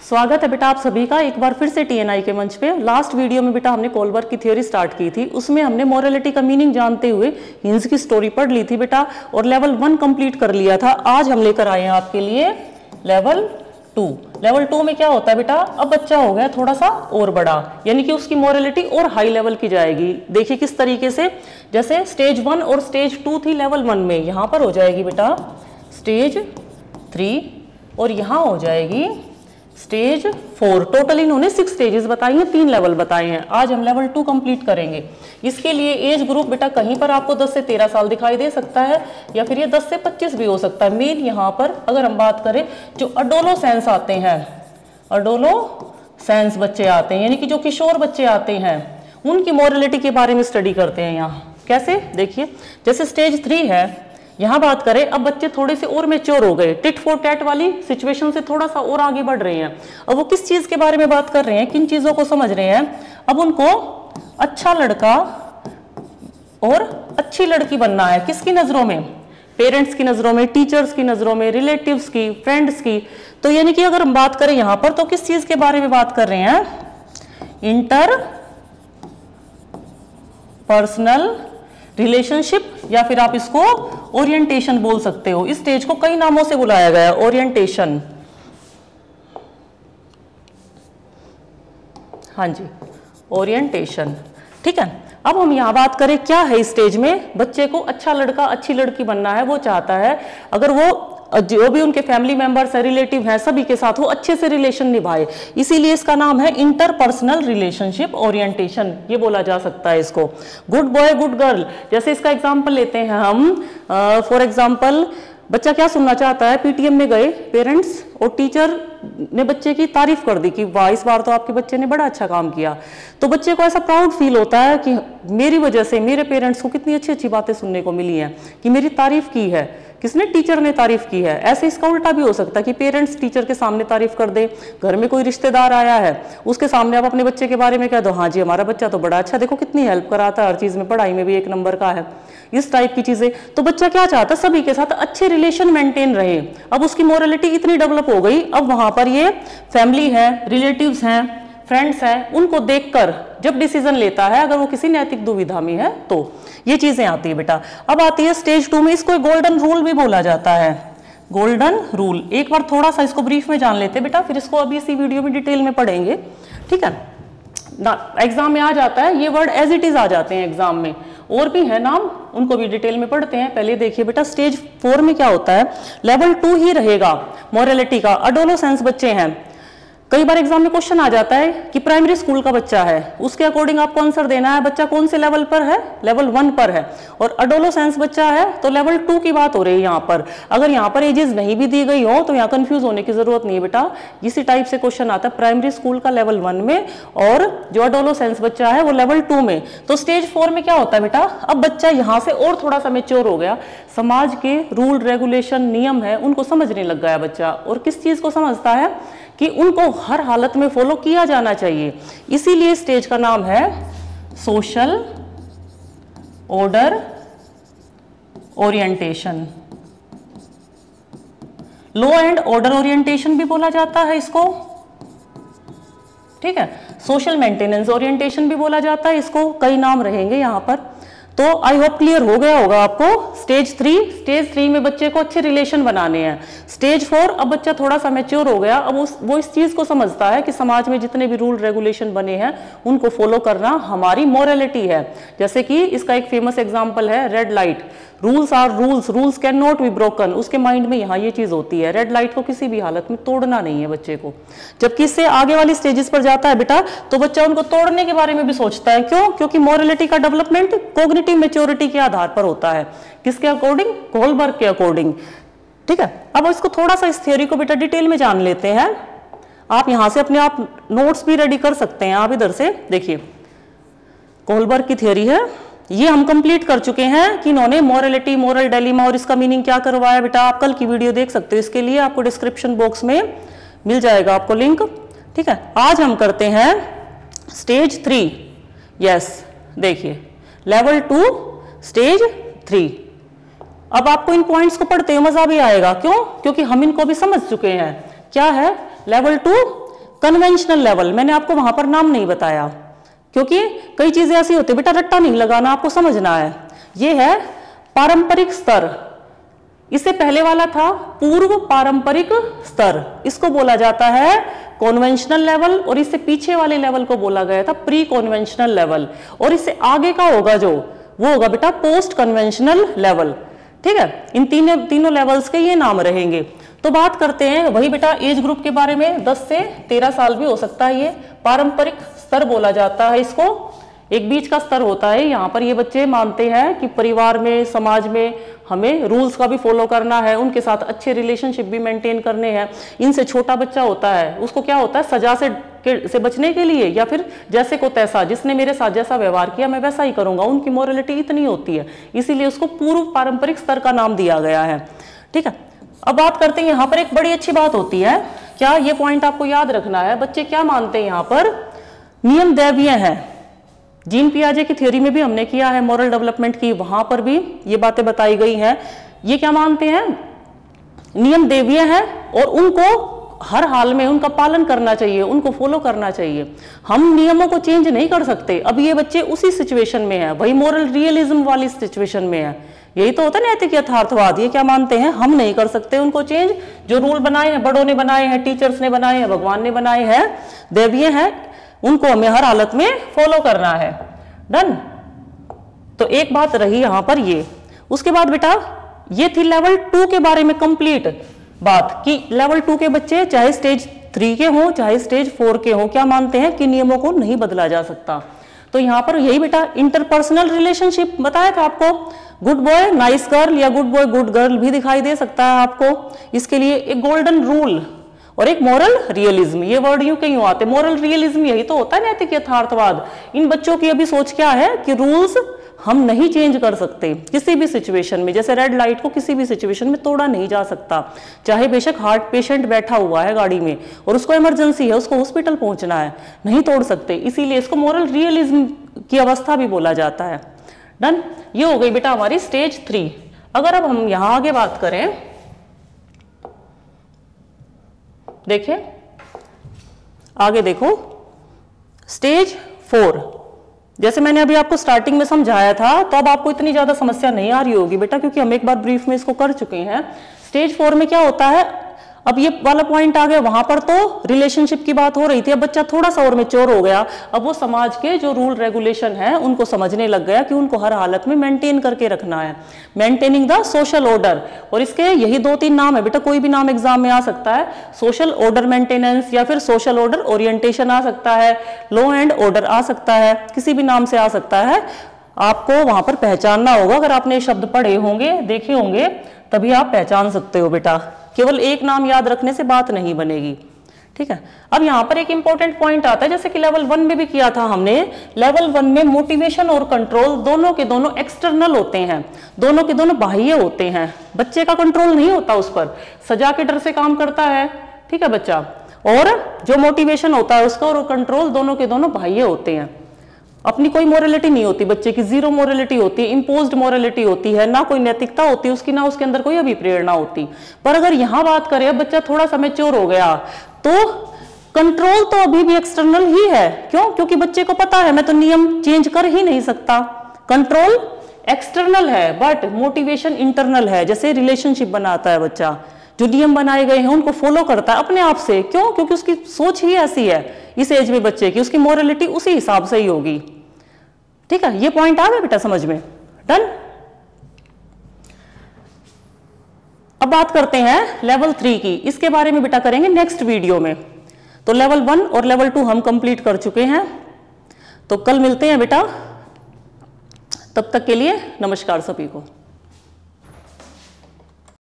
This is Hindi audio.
स्वागत है बेटा आप सभी का एक बार फिर से टीएनआई के मंच पे। लास्ट वीडियो में बेटा हमने कोलबर्ग की थ्योरी स्टार्ट की थी, उसमें हमने मोरालिटी का मीनिंग जानते हुए हिंस की स्टोरी पढ़ ली थी बेटा और लेवल 1 कंप्लीट कर लिया था। आज हम लेकर आए हैं आपके लिए लेवल 2। लेवल 2 में क्या होता है बेटा, अब बच्चा हो गया थोड़ा सा और बड़ा, यानी कि उसकी मोरालिटी और हाई लेवल की जाएगी। देखिए किस तरीके से, जैसे स्टेज 1 और स्टेज 2 थी लेवल 1 में, यहाँ पर हो जाएगी बेटा स्टेज 3 और यहाँ हो जाएगी स्टेज 4। टोटल इन्होंने 6 स्टेजेस बताई हैं, 3 लेवल बताए हैं। आज हम लेवल 2 कंप्लीट करेंगे। इसके लिए एज ग्रुप बेटा कहीं पर आपको 10 से 13 साल दिखाई दे सकता है या फिर ये 10 से 25 भी हो सकता है। मेन यहाँ पर अगर हम बात करें जो अडोलोसेंस आते हैं, अडोलोसेंस बच्चे आते हैं यानी कि जो किशोर बच्चे आते हैं, उनकी मोरालिटी के बारे में स्टडी करते हैं। यहाँ कैसे देखिए, जैसे स्टेज 3 है, यहाँ बात करें अब बच्चे थोड़े से और मैच्योर हो गए, टिट फॉर टैट वाली सिचुएशन से थोड़ा सा और आगे बढ़ रहे हैं। अब वो किस चीज के बारे में बात कर रहे हैं, किन चीजों को समझ रहे हैं। अब उनको अच्छा लड़का और अच्छी लड़की बनना है, किसकी नजरों में, पेरेंट्स की नजरों में, टीचर्स की नजरों में, रिलेटिव्स की, फ्रेंड्स की। तो यानी कि अगर हम बात करें यहाँ पर तो किस चीज के बारे में बात कर रहे हैं, इंटर पर्सनल रिलेशनशिप या फिर आप इसको ओरिएंटेशन बोल सकते हो। इस स्टेज को कई नामों से बुलाया गया है, ओरिएंटेशन, हाँ जी ओरिएंटेशन, ठीक है। अब हम यहाँ बात करें क्या है इस स्टेज में, बच्चे को अच्छा लड़का अच्छी लड़की बनना है। वो चाहता है अगर वो जो भी उनके फैमिली मेंबर्स है, रिलेटिव हैं, सभी के साथ वो अच्छे से रिलेशन निभाए, इसीलिए इसका नाम है इंटरपर्सनल रिलेशनशिप ओरिएंटेशन, ये बोला जा सकता है इसको। गुड बॉय गुड गर्ल, जैसे इसका एग्जांपल लेते हैं हम, फॉर एग्जांपल बच्चा क्या सुनना चाहता है, पीटीएम में गए पेरेंट्स और टीचर ने बच्चे की तारीफ कर दी कि वाह इस बार तो आपके बच्चे ने बड़ा अच्छा काम किया। तो बच्चे को ऐसा प्राउड फील होता है कि मेरी वजह से मेरे पेरेंट्स को कितनी अच्छी अच्छी बातें सुनने को मिली हैं, कि मेरी तारीफ की है, किसने, टीचर ने तारीफ की है। ऐसे इसका उल्टा भी हो सकता है कि पेरेंट्स टीचर के सामने तारीफ कर दे, घर में कोई रिश्तेदार आया है उसके सामने आप अपने बच्चे के बारे में कह दो, हाँ जी हमारा बच्चा तो बड़ा अच्छा, देखो कितनी हेल्प कराता है हर चीज में, पढ़ाई में भी 1 नंबर का है, इस टाइप की चीजें। तो बच्चा क्या चाहता है, सभी के साथ अच्छे रिलेशन मेंटेन रहे। अब उसकी मोरालिटी इतनी डेवलप हो गई, अब वहां पर ये फैमिली है, रिलेटिव्स हैं, फ्रेंड्स हैं, उनको देखकर जब डिसीजन लेता है, अगर वो किसी नैतिक दुविधा में है तो ये चीजें आती है बेटा। अब आती है स्टेज 2 में, इसको गोल्डन रूल भी बोला जाता है, गोल्डन रूल। एक बार थोड़ा सा इसको ब्रीफ में जान लेते हैं बेटा, फिर इसको अभी इसी वीडियो में डिटेल में पढ़ेंगे, ठीक है ना। एग्जाम में आ जाता है ये वर्ड, एज इट इज आ जाते हैं एग्जाम में, और भी है नाम, उनको भी डिटेल में पढ़ते हैं। पहले देखिए बेटा स्टेज 4 में क्या होता है, लेवल 2 ही रहेगा मोरालिटी का। अडोलोसेंस बच्चे हैं, कई बार एग्जाम में क्वेश्चन आ जाता है कि प्राइमरी स्कूल का बच्चा है, उसके अकॉर्डिंग आपको आंसर देना है, बच्चा कौन से लेवल पर है, लेवल 1 पर है, और अडोलोसेंस बच्चा है तो लेवल 2 की बात हो रही है यहाँ पर। अगर यहाँ पर एजेस नहीं भी दी गई हो तो यहाँ कंफ्यूज होने की जरूरत नहीं है बेटा, इसी टाइप से क्वेश्चन आता है प्राइमरी स्कूल का लेवल 1 में और जो अडोलोसेंस बच्चा है वो लेवल 2 में। तो स्टेज 4 में क्या होता है बेटा, अब बच्चा यहाँ से और थोड़ा सा मेच्योर हो गया, समाज के रूल रेगुलेशन नियम है उनको समझने लग गया बच्चा, और किस चीज को समझता है कि उनको हर हालत में फॉलो किया जाना चाहिए। इसीलिए स्टेज का नाम है social order orientation, law and order orientation भी बोला जाता है इसको, ठीक है। सोशल मेंटेनेंस ओरिएंटेशन भी बोला जाता है इसको, कई नाम रहेंगे यहाँ पर। तो आई होप क्लियर हो गया होगा आपको। स्टेज 3 में बच्चे को अच्छे रिलेशन बनाने हैं। स्टेज 4 अब बच्चा थोड़ा सा मैच्योर हो गया, अब वो इस चीज को समझता है कि समाज में जितने भी रूल रेगुलेशन बने हैं उनको फॉलो करना हमारी मोरालिटी है। जैसे कि इसका एक फेमस एग्जांपल है red light, rules are rules, rules can not be broken. उसके माइंड में यहाँ ये चीज होती है, रेड लाइट को किसी भी हालत में तोड़ना नहीं है बच्चे को। जबकि इससे आगे वाली स्टेजेस पर जाता है बेटा तो बच्चा उनको तोड़ने के बारे में भी सोचता है। क्यों? क्योंकि मोरालिटी का डेवलपमेंट कोग्निटिव मैच्योरिटी के आधार पर होता है। किसके अकॉर्डिंग? कोलबर्ग के अकॉर्डिंग, ठीक है। अब इसको थोड़ा सा इस थ्योरी को बेटा डिटेल में जान लेते हैं। आप यहां से अपने आप नोट्स भी रेडी कर सकते हैं। आप इधर से देखिए, कोलबर्ग की थ्योरी है, ये हम कंप्लीट कर चुके हैं कि इन्होंने मोरालिटी, मोरल डायलेमा और इसका मीनिंग क्या करवाया बेटा। आप कल की वीडियो देख सकते हो, इसके लिए आपको डिस्क्रिप्शन बॉक्स में मिल जाएगा आपको लिंक, ठीक है। आज हम करते हैं स्टेज 3, यस देखिए लेवल 2 स्टेज 3। अब आपको इन पॉइंट्स को पढ़ते हुए मजा भी आएगा। क्यों? क्योंकि हम इनको भी समझ चुके हैं। क्या है लेवल 2? कन्वेंशनल लेवल, मैंने आपको वहां पर नाम नहीं बताया क्योंकि कई चीजें ऐसी होती है बेटा, रट्टा नहीं लगाना, आपको समझना है। ये है पारंपरिक स्तर, इससे पहले वाला था पूर्व पारंपरिक स्तर, इसको बोला जाता है कॉन्वेंशनल लेवल, और इससे पीछे वाले लेवल को बोला गया था प्री कॉन्वेंशनल लेवल, और इससे आगे का होगा जो वो होगा बेटा पोस्ट कन्वेंशनल लेवल। ठीक है, इन तीनों लेवल्स के ये नाम रहेंगे। तो बात करते हैं वही बेटा एज ग्रुप के बारे में, 10 से 13 साल भी हो सकता है, ये पारंपरिक स्तर बोला जाता है इसको, एक बीच का स्तर होता है। यहाँ पर ये बच्चे मानते हैं कि परिवार में, समाज में हमें रूल्स का भी फॉलो करना है, उनके साथ अच्छे रिलेशनशिप भी मेंटेन करने हैं। इनसे छोटा बच्चा होता है, उसको क्या होता है, सजा से बचने के लिए, या फिर जैसे को तैसा, जिसने मेरे साथ जैसा व्यवहार किया मैं वैसा ही करूंगा, उनकी मोरलिटी इतनी होती है, इसीलिए उसको पूर्व पारंपरिक स्तर का नाम दिया गया है। ठीक है, अब बात करते हैं, यहाँ पर एक बड़ी अच्छी बात होती है, क्या ये पॉइंट आपको याद रखना है, बच्चे क्या मानते हैं यहाँ पर, नियम दैवीय है। जीन पियाजे की थ्योरी में भी हमने किया है मॉरल डेवलपमेंट की, वहां पर भी ये बातें बताई गई हैं। ये क्या मानते हैं, नियम दैवीय है और उनको हर हाल में उनका पालन करना चाहिए, उनको फॉलो करना चाहिए, हम नियमों को चेंज नहीं कर सकते। अब ये बच्चे उसी सिचुएशन में है, वही मॉरल रियलिज्म वाली सिचुएशन में है, यही तो होता है नैतिक यथार्थवाद। ये क्या मानते हैं, हम नहीं कर सकते उनको चेंज, जो रूल बनाए हैं, बड़ों ने बनाए हैं, टीचर्स ने बनाए हैं, भगवान ने बनाए हैं, दैवीय है, उनको हमें हर हालत में फॉलो करना है। डन। तो एक बात रही यहां पर ये। उसके बाद बेटा ये थी लेवल 2 के बारे में कंप्लीट बात, कि लेवल 2 के बच्चे चाहे स्टेज 3 के हों चाहे स्टेज 4 के हों, क्या मानते हैं कि नियमों को नहीं बदला जा सकता। तो यहां पर यही बेटा इंटरपर्सनल रिलेशनशिप बताया था आपको, गुड बॉय नाइस गर्ल या गुड बॉय गुड गर्ल भी दिखाई दे सकता है आपको। इसके लिए एक गोल्डन रूल और एक मॉरल रियलिज्म, ये वर्ड यूं कहीं आते, मॉरल रियलिज्म यही तो होता है नैतिक यथार्थवाद। इन बच्चों की अभी सोच क्या है कि रूल्स हम नहीं चेंज कर सकते किसी भी सिचुएशन में, जैसे रेड लाइट को किसी भी सिचुएशन में तोड़ा नहीं जा सकता, चाहे बेशक हार्ट पेशेंट बैठा हुआ है गाड़ी में और उसको इमरजेंसी है, उसको हॉस्पिटल पहुंचना है, नहीं तोड़ सकते, इसीलिए इसको मॉरल रियलिज्म की अवस्था भी बोला जाता है। डन। ये हो गई बेटा हमारी स्टेज 3। अगर अब हम यहां आगे बात करें, देखिए आगे देखो, स्टेज 4, जैसे मैंने अभी आपको स्टार्टिंग में समझाया था, तो अब आपको इतनी ज्यादा समस्या नहीं आ रही होगी बेटा, क्योंकि हम एक बार ब्रीफ में इसको कर चुके हैं। स्टेज 4 में क्या होता है, अब ये वाला पॉइंट आ गया, वहां पर तो रिलेशनशिप की बात हो रही थी, अब बच्चा थोड़ा सा और मैच्योर हो गया, अब वो समाज के जो रूल रेगुलेशन है उनको समझने लग गया कि उनको हर हालत में मेंटेन करके रखना है, मेंटेनिंग द सोशल ऑर्डर। और इसके यही 2-3 नाम है बेटा, कोई भी नाम एग्जाम में आ सकता है, सोशल ऑर्डर मेंटेनेंस या फिर सोशल ऑर्डर ओरिएंटेशन आ सकता है, लॉ एंड ऑर्डर आ सकता है, किसी भी नाम से आ सकता है। आपको वहां पर पहचानना होगा, अगर आपने शब्द पढ़े होंगे, देखे होंगे, तभी आप पहचान सकते हो बेटा, केवल एक नाम याद रखने से बात नहीं बनेगी। ठीक है, अब यहां पर एक इंपॉर्टेंट पॉइंट आता है, जैसे कि लेवल 1 में भी किया था हमने, लेवल 1 में मोटिवेशन और कंट्रोल दोनों के दोनों एक्सटर्नल होते हैं, दोनों के दोनों बाह्य होते हैं, बच्चे का कंट्रोल नहीं होता उस पर, सजा के डर से काम करता है। ठीक है बच्चा, और जो मोटिवेशन होता है उसका और कंट्रोल दोनों के दोनों बाह्य होते हैं। अपनी कोई मोरलिटी नहीं होती बच्चे की, जीरो मोरलिटी होती है, इम्पोज्ड मोरलिटी होती है, ना कोई नैतिकता होती है उसकी, ना उसके अंदर कोई अभिप्रेरणा होती। पर अगर यहां बात करें, अब बच्चा थोड़ा सा मैच्योर हो गया, तो कंट्रोल तो अभी भी एक्सटर्नल ही है। क्यों? क्योंकि बच्चे को पता है मैं तो नियम चेंज कर ही नहीं सकता। कंट्रोल एक्सटर्नल है बट मोटिवेशन इंटरनल है। जैसे रिलेशनशिप बनाता है बच्चा, जो नियम बनाए गए हैं उनको फॉलो करता है अपने आप से। क्यों? क्योंकि उसकी सोच ही ऐसी है इस एज में बच्चे की, उसकी मोरलिटी उसी हिसाब से ही होगी। ठीक है, ये पॉइंट आ गया बेटा समझ में? डन। अब बात करते हैं लेवल 3 की, इसके बारे में बेटा करेंगे नेक्स्ट वीडियो में। तो लेवल 1 और लेवल 2 हम कंप्लीट कर चुके हैं, तो कल मिलते हैं बेटा। तब तक के लिए नमस्कार सभी को।